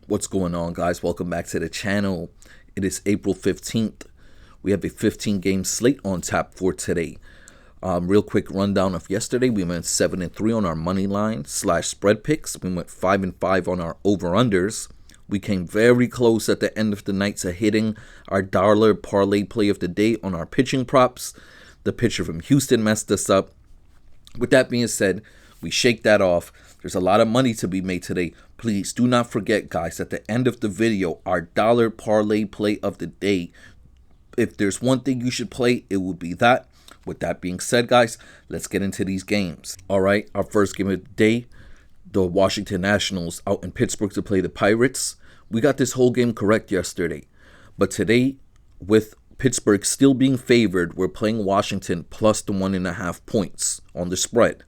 What's going on, guys? Welcome back to the channel. It is April 15th. We have a 15-game slate on tap for today. Real quick rundown of yesterday. We went 7-3 on our money line / spread picks. We went 5-5 on our over-unders. We came very close at the end of the night to hitting our dollar parlay play of the day on our pitching props. The pitcher from Houston messed us up. With that being said, we shake that off. There's a lot of money to be made today. Please do not forget, guys, at the end of the video, our dollar parlay play of the day. If there's one thing you should play, it would be that. With that being said, guys, let's get into these games. All right, our first game of the day, the Washington Nationals out in Pittsburgh to play the Pirates. We got this whole game correct yesterday. But today, with Pittsburgh still being favored, we're playing Washington plus the 1.5 points on the spread.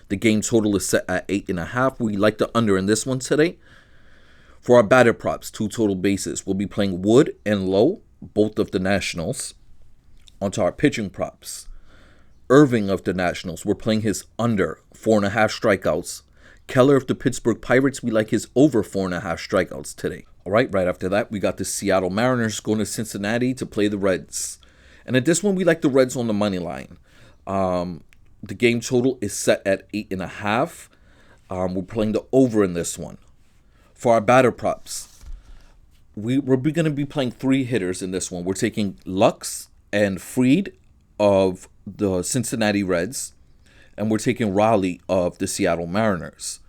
The game total is set at 8.5. We like the under in this one today. For our batter props, 2 total bases, we'll be playing Wood and Lowe, both of the Nationals. Onto our pitching props. Irving of the Nationals, we're playing his under 4.5 strikeouts. Keller of the Pittsburgh Pirates, we like his over 4.5 strikeouts today. All right, right after that, we got the Seattle Mariners going to Cincinnati to play the Reds. And at this one, we like the Reds on the money line. The game total is set at 8.5. We're playing the over in this one. For our batter props, we're going to be playing 3 hitters in this one. We're taking Lux and Fried of the Cincinnati Reds, and we're taking Raleigh of the Seattle Mariners.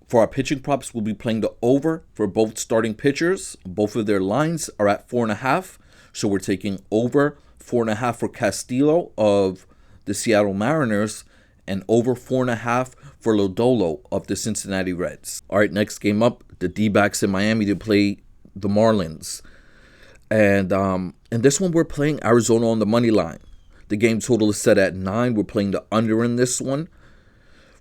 For our pitching props, we'll be playing the over for both starting pitchers. Both of their lines are at 4.5, so we're taking over 4.5 for Castillo of the Seattle Mariners, and over 4.5 for Lodolo of the Cincinnati Reds. All right, next game up, the D-backs in Miami to play the Marlins. And in this one, we're playing Arizona on the money line. The game total is set at 9. We're playing the under in this one.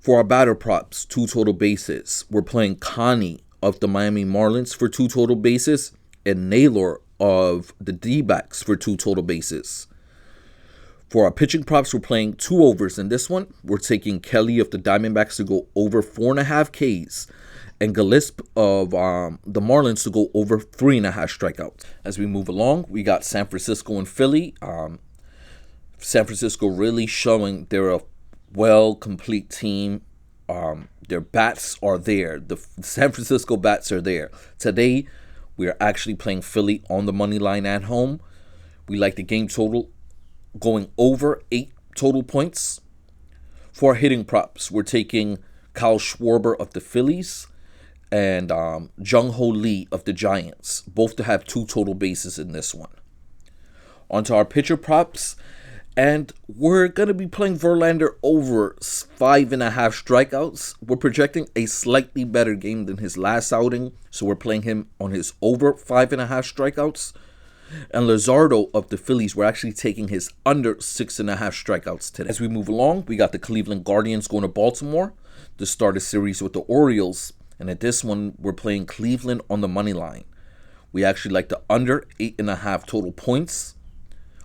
For our batter props, 2 total bases. We're playing Connie of the Miami Marlins for 2 total bases, and Naylor of the D-backs for 2 total bases. For our pitching props, we're playing 2 overs in this one. We're taking Kelly of the Diamondbacks to go over 4.5 Ks, and Gillespie of the Marlins to go over 3.5 strikeouts. As we move along, we got San Francisco and Philly. San Francisco really showing they're a complete team. Their bats are there. The San Francisco bats are there. Today, we are actually playing Philly on the money line at home. We like the game total going over 8 total points. For our hitting props, we're taking Kyle Schwarber of the Phillies and Jung-Ho Lee of the Giants, both to have 2 total bases in this one. Onto our pitcher props, and we're going to be playing Verlander over 5.5 strikeouts. We're projecting a slightly better game than his last outing, so we're playing him on his over 5.5 strikeouts. And Luzardo of the Phillies, we're actually taking his under 6.5 strikeouts today. As we move along, we got the Cleveland Guardians going to Baltimore to start a series with the Orioles. And at this one, we're playing Cleveland on the money line. We actually like the under 8.5 total points.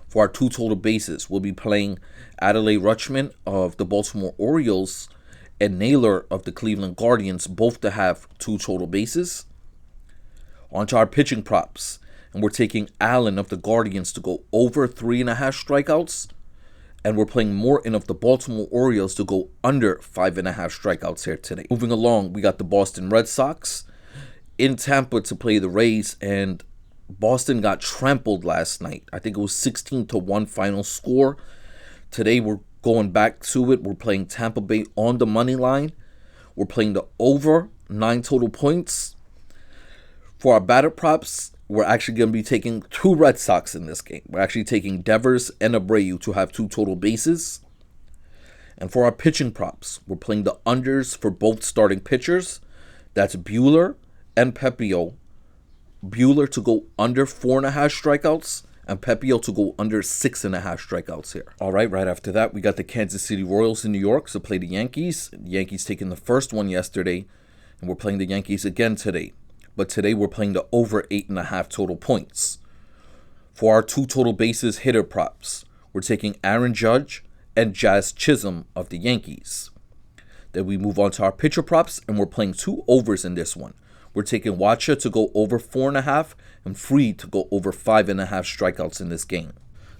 For our 2 total bases, we'll be playing Adley Rutschman of the Baltimore Orioles and Naylor of the Cleveland Guardians, both to have 2 total bases. Onto our pitching props. And we're taking Allen of the Guardians to go over 3.5 strikeouts. And we're playing Morton of the Baltimore Orioles to go under 5.5 strikeouts here today. Moving along, we got the Boston Red Sox in Tampa to play the Rays. And Boston got trampled last night. I think it was 16-1 final score. Today, we're going back to it. We're playing Tampa Bay on the money line. We're playing the over 9 total points. For our batter props, we're actually going to be taking 2 Red Sox in this game. We're actually taking Devers and Abreu to have 2 total bases. And for our pitching props, we're playing the unders for both starting pitchers. That's Buehler and Pepio. Buehler to go under 4.5 strikeouts and Pepio to go under 6.5 strikeouts here. All right, right after that, we got the Kansas City Royals in New York to play the Yankees. The Yankees taking the first one yesterday, and we're playing the Yankees again today. But today we're playing the over 8.5 total points. For our 2 total bases hitter props, we're taking Aaron Judge and Jazz Chisholm of the Yankees. Then we move on to our pitcher props, and we're playing 2 overs in this one. we're taking Wacha to go over 4.5 and Free to go over 5.5 strikeouts in this game.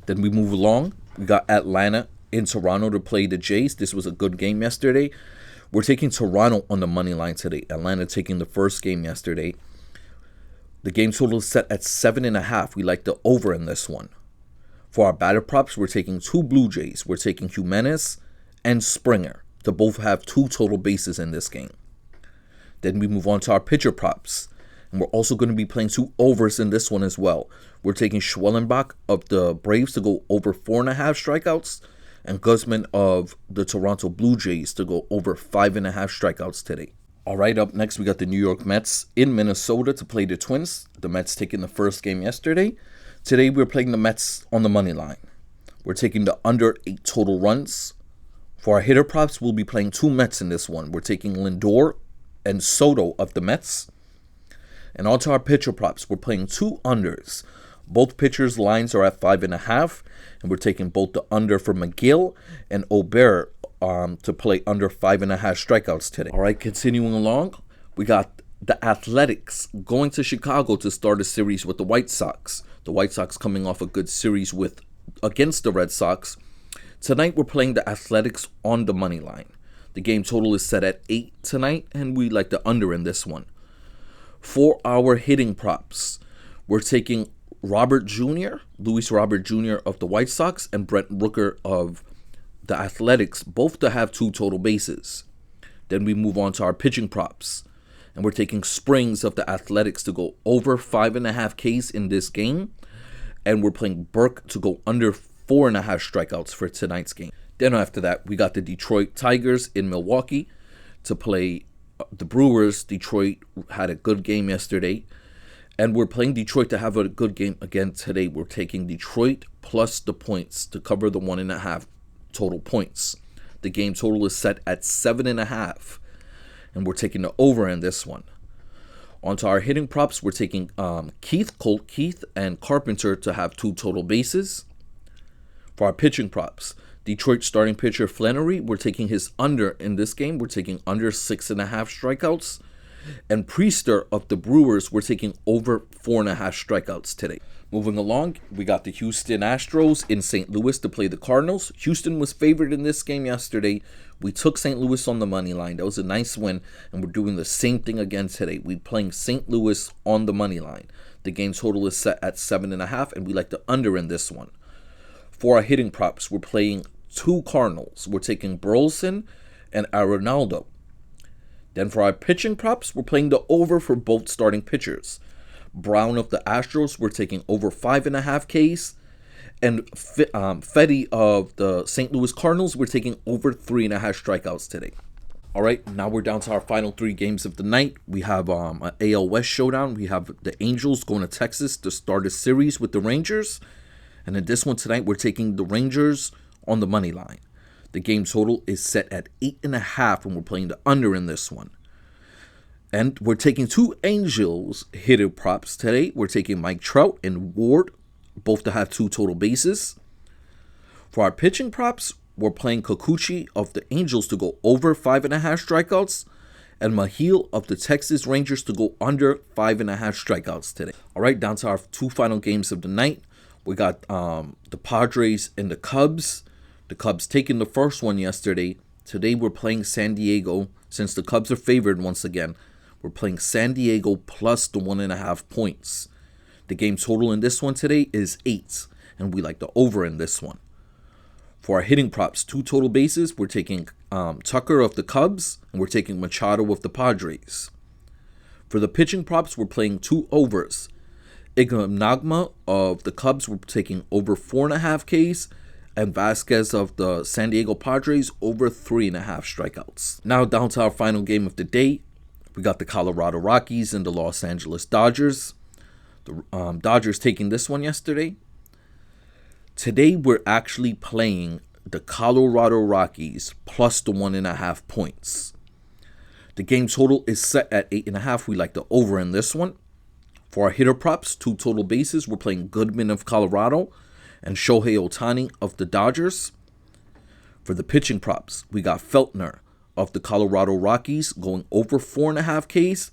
Then we move along. We got Atlanta in Toronto to play the Jays. This was a good game yesterday. We're taking Toronto on the money line today. Atlanta taking the first game yesterday. The game total is set at 7.5. We like the over in this one. For our batter props, we're taking 2 Blue Jays. We're taking Jimenez and Springer to both have 2 total bases in this game. Then we move on to our pitcher props. And we're also going to be playing 2 overs in this one as well. We're taking Schwellenbach of the Braves to go over 4.5 strikeouts. And Guzman of the Toronto Blue Jays to go over 5.5 strikeouts today. All right, up next we got the New York Mets in Minnesota to play the Twins. The Mets taking the first game yesterday. Today we're playing the Mets on the money line. We're taking the under 8 total runs. For our hitter props, we'll be playing 2 Mets in this one. We're taking Lindor and Soto of the Mets. And on to our pitcher props, we're playing 2 unders. Both pitchers' lines are at 5.5. And we're taking both the under for McGill and Ober to play under 5.5 strikeouts today. All right, continuing along, we got the Athletics going to Chicago to start a series with the White Sox. The White Sox coming off a good series against the Red Sox. Tonight we're playing the Athletics on the money line. The game total is set at 8 tonight, and we like the under in this one. For our hitting props, we're taking Luis Robert Jr. of the White Sox and Brent Rooker of the Athletics, both to have 2 total bases. Then we move on to our pitching props. And we're taking Springs of the Athletics to go over 5.5 Ks in this game. And we're playing Burke to go under 4.5 strikeouts for tonight's game. Then after that, we got the Detroit Tigers in Milwaukee to play the Brewers. Detroit had a good game yesterday. And we're playing Detroit to have a good game again today. We're taking Detroit plus the points to cover the 1.5 total points. The game total is set at 7.5. And we're taking the over in this one. On to our hitting props, we're taking Colt Keith and Carpenter to have 2 total bases. For our pitching props, Detroit starting pitcher Flannery, we're taking his under in this game. We're taking under 6.5 strikeouts. And Priester of the Brewers, we're taking over 4.5 strikeouts today. Moving along, we got the Houston Astros in St. Louis to play the Cardinals. Houston was favored in this game yesterday. We took St. Louis on the money line. That was a nice win, and we're doing the same thing again today. We're playing St. Louis on the money line. The game total is set at 7.5, and we like the under in this one. For our hitting props, we're playing 2 Cardinals. We're taking Burleson and Arenaldo. Then for our pitching props, we're playing the over for both starting pitchers. Brown of the Astros, we're taking over 5.5 Ks. And Fetty of the St. Louis Cardinals, we're taking over 3.5 strikeouts today. All right, now we're down to our final 3 games of the night. We have an AL West showdown. We have the Angels going to Texas to start a series with the Rangers. And in this one tonight, we're taking the Rangers on the money line. The game total is set at 8.5, and we're playing the under in this one. And we're taking 2 Angels hitter props today. We're taking Mike Trout and Ward, both to have 2 total bases. For our pitching props, we're playing Kikuchi of the Angels to go over 5.5 strikeouts, and Mahil of the Texas Rangers to go under 5.5 strikeouts today. All right, down to our 2 final games of the night. We got the Padres and the Cubs. The Cubs taking the first one yesterday. Today we're playing San Diego. Since the Cubs are favored once again, we're playing San Diego plus the 1.5 points. The game total in this one today is 8, and we like the over in this one. For our hitting props, 2 total bases, we're taking Tucker of the Cubs, and we're taking Machado of the Padres. For the pitching props, we're playing 2 overs. Ignagma of the Cubs, we're taking over 4.5 Ks, and Vasquez of the San Diego Padres over 3.5 strikeouts. Now down to our final game of the day. We got the Colorado Rockies and the Los Angeles Dodgers. The Dodgers taking this one yesterday. Today we're actually playing the Colorado Rockies plus the 1.5 points. The game total is set at 8.5. We like the over in this one. For our hitter props, 2 total bases, we're playing Goodman of Colorado and Shohei Ohtani of the Dodgers. For the pitching props, we got Feltner of the Colorado Rockies going over 4.5 Ks,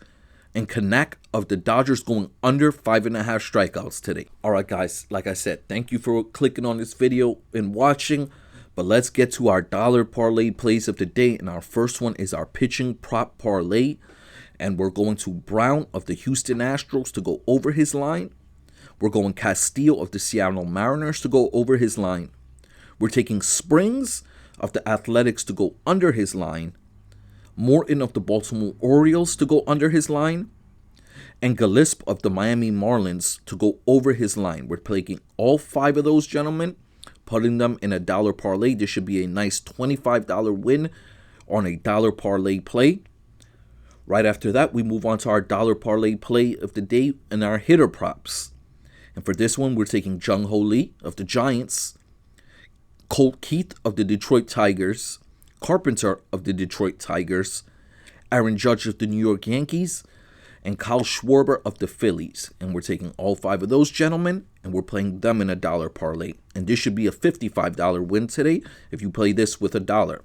and Connect of the Dodgers going under 5.5 strikeouts today. All right, guys, like I said, thank you for clicking on this video and watching. But let's get to our dollar parlay plays of the day. And our first one is our pitching prop parlay. And we're going to Brown of the Houston Astros to go over his line. We're going Castillo of the Seattle Mariners to go over his line. We're taking Springs of the Athletics to go under his line. Morton of the Baltimore Orioles to go under his line. And Gillespie of the Miami Marlins to go over his line. We're taking all 5 of those gentlemen, putting them in a dollar parlay. This should be a nice $25 win on a dollar parlay play. Right after that, we move on to our dollar parlay play of the day and our hitter props. And for this one, we're taking Jung Ho Lee of the Giants, Colt Keith of the Detroit Tigers, Carpenter of the Detroit Tigers, Aaron Judge of the New York Yankees, and Kyle Schwarber of the Phillies. And we're taking all 5 of those gentlemen, and we're playing them in a dollar parlay. And this should be a $55 win today if you play this with $1.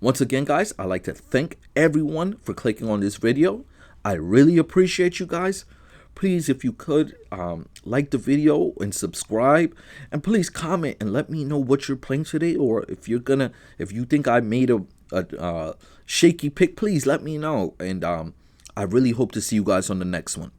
Once again, guys, I'd like to thank everyone for clicking on this video. I really appreciate you guys. Please, if you could, like the video and subscribe, and please comment and let me know what you're playing today, or if you think I made a shaky pick, please let me know. And I really hope to see you guys on the next one.